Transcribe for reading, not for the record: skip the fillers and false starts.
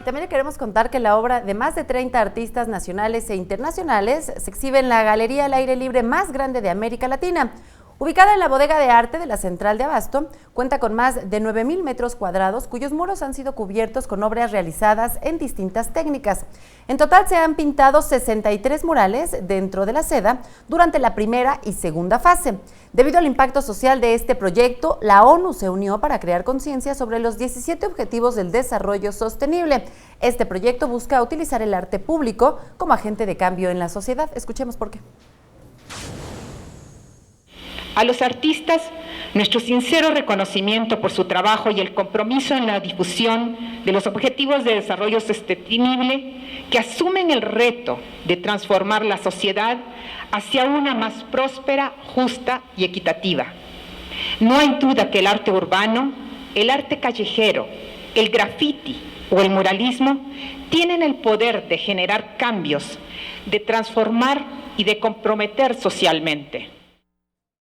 También le queremos contar que la obra de más de 30 artistas nacionales e internacionales se exhibe en la galería al aire libre más grande de América Latina. Ubicada en la bodega de arte de la Central de Abasto, cuenta con más de 9,000 metros cuadrados, cuyos muros han sido cubiertos con obras realizadas en distintas técnicas. En total se han pintado 63 murales dentro de la seda durante la primera y segunda fase. Debido al impacto social de este proyecto, la ONU se unió para crear conciencia sobre los 17 Objetivos del Desarrollo Sostenible. Este proyecto busca utilizar el arte público como agente de cambio en la sociedad. Escuchemos por qué. A los artistas, nuestro sincero reconocimiento por su trabajo y el compromiso en la difusión de los Objetivos de Desarrollo Sostenible que asumen el reto de transformar la sociedad hacia una más próspera, justa y equitativa. No hay duda que el arte urbano, el arte callejero, el graffiti o el muralismo tienen el poder de generar cambios, de transformar y de comprometer socialmente.